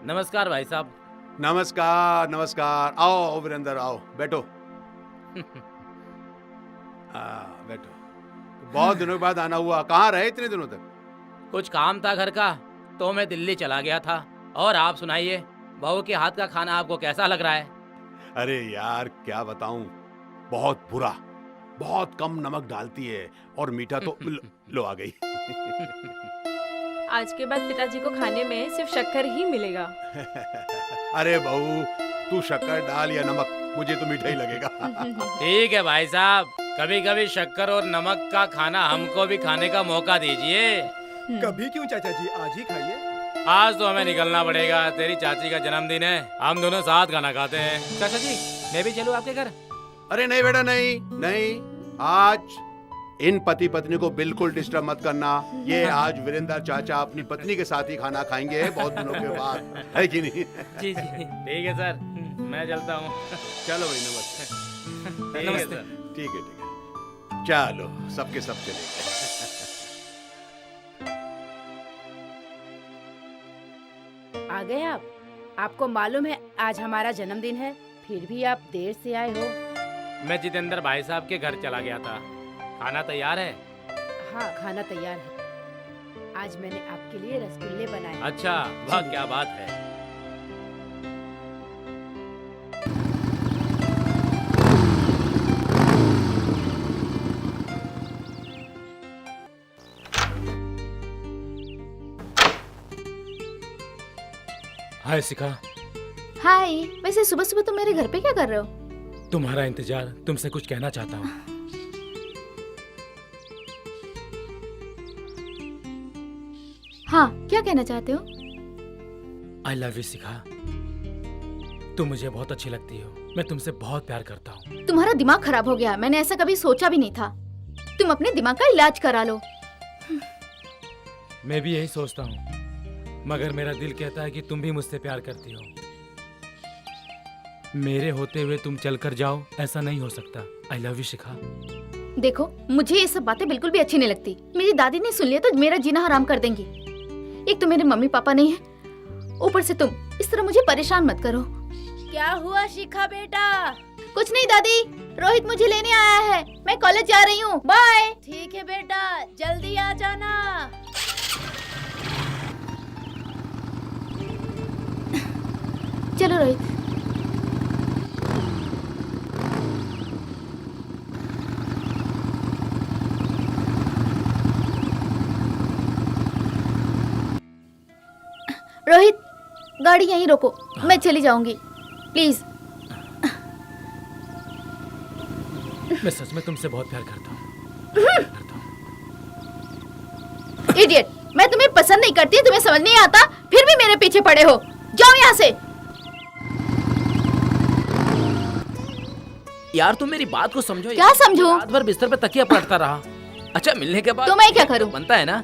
नमस्कार भाई साहब। नमस्कार नमस्कार। आओ आओ वीरेंद्र, आओ बैठो। हाँ बैठो। बहुत दिनों के बाद आना हुआ। कहाँ रहे इतने दिनों तक? कुछ काम था घर का, तो मैं दिल्ली चला गया था। और आप सुनाइए, बहू के हाथ का खाना आपको कैसा लग रहा है? अरे यार क्या बताऊं, बहुत बुरा। बहुत कम नमक डालती है और मीठा तो लो आ गई। आज के बाद पिताजी को खाने में सिर्फ शक्कर ही मिलेगा। अरे बहू, तू शक्कर डाल या नमक, मुझे तो मीठा ही लगेगा। ठीक है भाई साहब, कभी कभी शक्कर और नमक का खाना हमको भी खाने का मौका दीजिए। कभी क्यों चाचा जी, आज ही खाइए। आज तो हमें निकलना पड़ेगा, तेरी चाची का जन्मदिन है, हम दोनों साथ खाना खाते हैं। चाचा जी, मैं भी चलूं आपके घर? अरे नहीं बेटा, नहीं नहीं, आज इन पति पत्नी को बिल्कुल डिस्टर्ब मत करना। ये आज वीरेंद्र चाचा अपनी पत्नी के साथ ही खाना खाएंगे बहुत दिनों के बाद, है कि नहीं? जी जी ठीक है सर, मैं चलता हूँ। चलो भाई, नमस्ते। नमस्ते। ठीक है, चलो सबके सब चले गए। आ गए आप? आपको मालूम है आज हमारा जन्मदिन है, फिर भी आप देर से आए हो। मैं जितेंद्र भाई साहब के घर चला गया था। खाना तैयार है? हाँ, खाना तैयार है। आज मैंने आपके लिए रसगुल्ले बनाए। अच्छा, वाह क्या बात है। हाय शिखा। हाय, वैसे सुबह सुबह तुम मेरे घर पे क्या कर रहे हो? तुम्हारा इंतजार, तुमसे कुछ कहना चाहता हूँ। हाँ, क्या कहना चाहते हो? आई लव यू शिखा। तुम मुझे बहुत अच्छी लगती हो, मैं तुमसे बहुत प्यार करता हूँ। तुम्हारा दिमाग खराब हो गया, मैंने ऐसा कभी सोचा भी नहीं था। तुम अपने दिमाग का इलाज करा लो। मैं भी यही सोचता हूँ, मगर मेरा दिल कहता है कि तुम भी मुझसे प्यार करती हो। मेरे होते हुए तुम चलकर जाओ, ऐसा नहीं हो सकता। आई लव यू शिखा। देखो, मुझे ये सब बातें बिल्कुल भी अच्छी नहीं लगती। मेरी दादी ने सुन लिया तो मेरा जीना हराम कर देंगी। एक तो मेरे मम्मी पापा नहीं है, ऊपर से तुम। इस तरह मुझे परेशान मत करो। क्या हुआ शिखा बेटा? कुछ नहीं दादी, रोहित मुझे लेने आया है, मैं कॉलेज जा रही हूँ, बाय। ठीक है बेटा, जल्दी आ जाना। चलो रोहित। रोहित, गाड़ी यहीं रोको, मैं चली जाऊंगी, प्लीज। मैं सच में तुमसे बहुत प्यार करता हूँ। इडियट, मैं तुम्हें पसंद नहीं करती, तुम्हें समझ नहीं आता, फिर भी मेरे पीछे पड़े हो। जाओ यहाँ से। यार तुम मेरी बात को समझो। क्या समझूं? रात भर बिस्तर पे तकिया पलटता रहा। अच्छा, मिलने के बाद तो मैं क्या करूं? बनता है ना।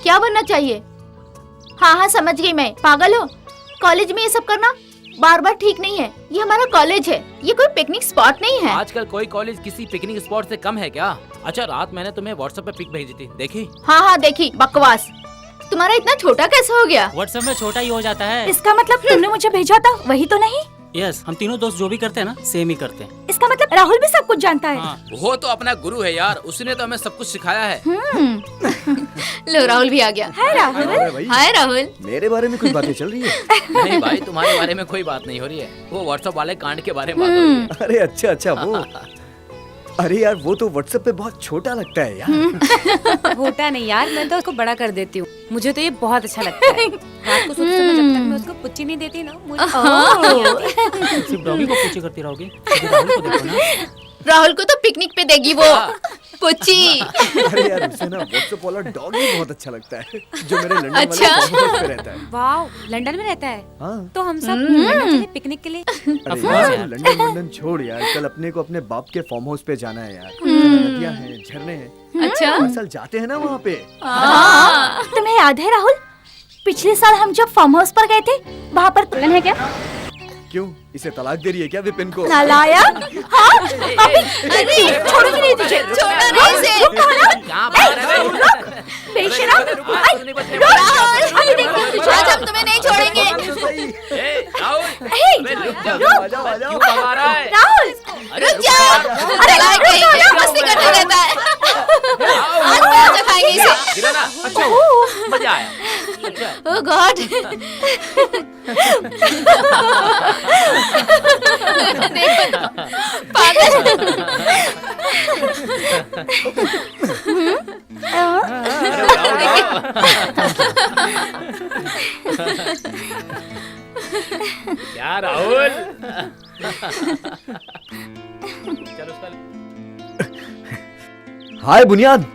क्या बनना चाहिए? हाँ हाँ समझ गई मैं, पागल हो? कॉलेज में ये सब करना बार बार ठीक नहीं है। ये हमारा कॉलेज है, ये कोई पिकनिक स्पॉट नहीं है। आजकल कोई कॉलेज किसी पिकनिक स्पॉट से कम है क्या? अच्छा, रात मैंने तुम्हें व्हाट्सएप पे पिक भेजी थी, देखी? हाँ हाँ देखी। बकवास। तुम्हारा इतना छोटा कैसे हो गया? व्हाट्सएप में छोटा ही हो जाता है। इसका मतलब तुमने मुझे भेजा था, वही तो नहीं? यस, हम तीनों दोस्त जो भी करते हैं ना, सेम ही करते हैं। इसका मतलब राहुल भी सब कुछ जानता है। हाँ। वो तो अपना गुरु है यार, उसने तो हमें सब कुछ सिखाया है। लो राहुल भी आ गया। है राहुल। हाय राहुल। मेरे बारे में कुछ बातें चल रही है? नहीं भाई, तुम्हारे बारे में कोई बात नहीं हो रही है, वो व्हाट्सएप वाले कांड के बारे में बात हो रही है। अरे अच्छा अच्छा, वो अरे यार, वो तो व्हाट्सएप पे बहुत छोटा लगता है यार। होता नहीं यार, मैं तो उसको बड़ा कर देती हूँ। मुझे तो ये बहुत अच्छा लगता है। रात को सोते समय जब तक मैं उसको पुच्ची नहीं देती ना, मुझे सिर्फ डॉगी को पूछे करती रहोगी, कभी राहुल को देखो ना। राहुल को तो पिकनिक पे देगी वो पुच्ची। अरे यार, उसे ना व्हाट्सएप वाला डॉग ही बहुत अच्छा लगता है, जो मेरे लंदन वाले अच्छा। फार्म हाउस पे रहता है। वाह, लंदन में रहता है? हाँ। तो हम सब लंदन चले पिकनिक के लिए। अरे course यार, यार। लंदन छोड़ यार, कल अपने को अपने बाप के फार्म हाउस पे जाना है यार। नदियाँ हैं, झरने हैं। अच्छा। हर साल जाते हैं ना वहाँ पे। तुम्हें याद है राहुल, पिछले साल हम जब फार्म हाउस पर गए थे, वहाँ पर तुलन है क्या? क्यों, इसे तलाक दे रही है क्या विपिन को? नालायक। हाँ, अभी छोड़ूंगी नहीं तुझे। छोड़ना नहीं इसे। रुक कहाँ क्या बात है? बेशरम। रुको, आई, नहीं बचने रुक। वाला। अभी देखो तुझे। आज हम तुम्हें गॉड। देखो तो, पागल। क्या राहुल? चलो उसका हाय बुनियाद,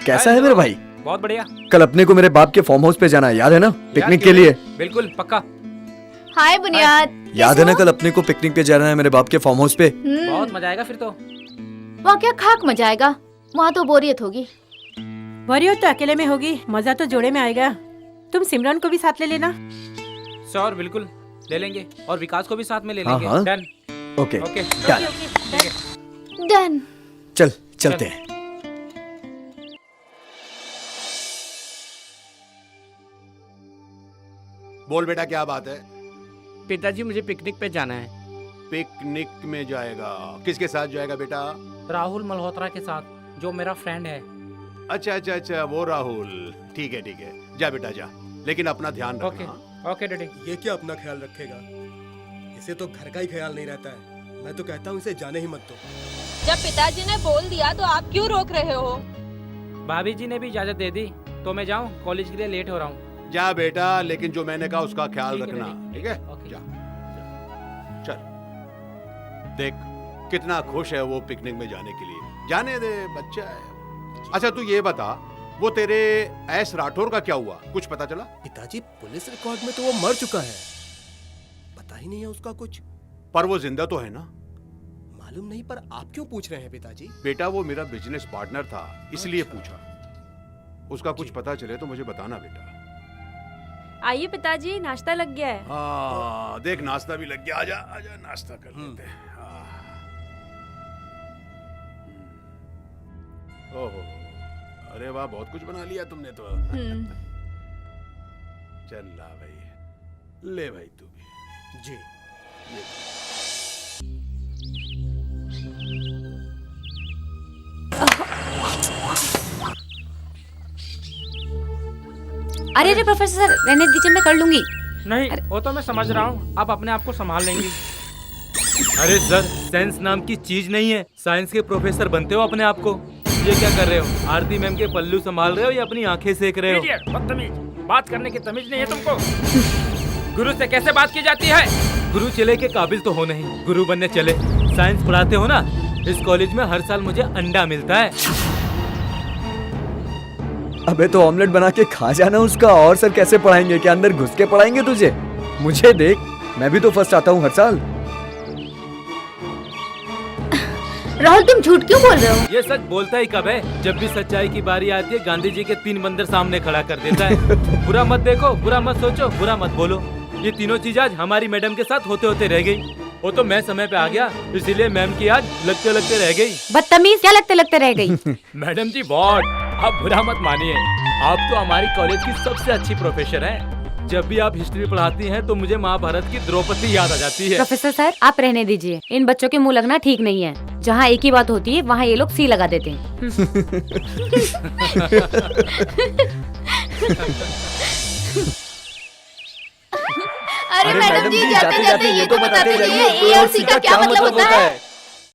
कैसा है मेरे भाई? बहुत बढ़िया। कल अपने को मेरे बाप के फार्म हाउस पे जाना है, याद है ना? पिकनिक के लिए। बिल्कुल पक्का। हाय बुनियाद। याद है ना कल अपने को पिकनिक पे जाना है मेरे बाप के फार्म हाउस पे? बहुत मजा आएगा फिर तो। वहाँ क्या खाक मजा आएगा, वहाँ तो बोरियत होगी। बोरियत तो अकेले में होगी, मजा तो जोड़े में आएगा। तुम सिमरन को भी साथ ले लेना। श्योर, बिल्कुल ले लेंगे, और विकास को भी साथ में ले हाँ, लेंगे। हाँ। Done. Okay okay done. Done. चल चलते हैं। बोल बेटा, क्या बात है? पिताजी मुझे पिकनिक पे जाना है। पिकनिक में जाएगा? किसके साथ जाएगा बेटा? राहुल मल्होत्रा के साथ, जो मेरा फ्रेंड है। अच्छा अच्छा अच्छा, वो राहुल। ठीक है जा बेटा जा, लेकिन अपना ध्यान ओके रखना। Okay daddy. ये क्या अपना ख्याल रखेगा? इसे तो घर का ही ख्याल नहीं रहता है। मैं तो कहता हूँ इसे जाने ही मत दो। जब पिताजी ने बोल दिया तो आप क्यों रोक रहे हो? भाभी जी ने भी इजाजत दे दी, तो मैं जाऊँ? कॉलेज के लिए लेट हो रहा हूँ। जा बेटा, लेकिन जो मैंने कहा उसका ख्याल ठीक है रखना, डैडी। ठीक है? ओके। जा चल, देख कितना खुश है वो पिकनिक में जाने के लिए। जाने दे, बच्चा है। अच्छा तू ये बता, वो तेरे एस राठौर का क्या हुआ? कुछ पता चला? पिताजी, पुलिस रिकॉर्ड में तो वो मर चुका है, पता ही नहीं है उसका कुछ। पर वो जिंदा तो है ना? मालूम नहीं, पर आप क्यों पूछ रहे हैं पिताजी? बेटा वो मेरा बिजनेस पार्टनर था, इसलिए पूछा। उसका कुछ पता चले तो मुझे बताना बेटा। आइए पिताजी, नाश्ता लग गया है। हाँ देख, नाश्ता भी लग गया। आजा आजा, नाश्ता कर लेते हैं। ओहो, अरे वाह, बहुत कुछ बना लिया तुमने तो। चल ला भाई, ले भाई तू भी। जी। अरे अरे प्रोफेसर, रहने दीजिए, मैं कर लूंगी। नहीं, वो तो मैं समझ रहा हूँ, आप अपने आप को संभाल लेंगी। अरे सर, साइंस नाम की चीज नहीं है। साइंस के प्रोफेसर बनते हो अपने आप को। ये क्या कर रहे हो? आरती मैम के पल्लू संभाल रहे हो या अपनी आंखें सेक रहे हो? बदतमीज, बात करने की तमीज नहीं है तुमको। गुरु से कैसे बात की जाती है? गुरु चले के काबिल तो हो नहीं, गुरु बनने चले। साइंस पढ़ाते हो ना, इस कॉलेज में हर साल मुझे अंडा मिलता है। अबे तो ऑमलेट बना के खा जाना उसका। और सर कैसे पढ़ाएंगे? क्या अंदर घुस के पढ़ाएंगे तुझे? मुझे देख, मैं भी तो फर्स्ट आता हूँ हर साल। राहुल, तुम झूठ क्यों बोल रहे हो? ये सच बोलता ही कब है? जब भी सच्चाई की बारी आती है, गांधी जी के 3 बंदर सामने खड़ा कर देता है। बुरा मत देखो, बुरा मत सोचो, बुरा मत बोलो। ये तीनों चीज आज हमारी मैडम के साथ होते होते रह गई। वो तो मैं समय पे आ गया, इसीलिए मैम की आज लगते लगते रह गई। बदतमीज, क्या लगते लगते रह गई? मैडम जी वॉट, आप बुरा मत मानिए। आप तो हमारी कॉलेज की सबसे अच्छी प्रोफेसर हैं। जब भी आप हिस्ट्री पढ़ाती हैं तो मुझे महाभारत की द्रौपदी याद आ जाती है। प्रोफेसर सर, आप रहने दीजिए। इन बच्चों के मुंह लगना ठीक नहीं है। जहाँ एक ही बात होती है वहाँ ये लोग सी लगा देते हैं। अरे मैडम जी, जाते जाते ये तो बताते जाइए, ए और सी का क्या मतलब होता है?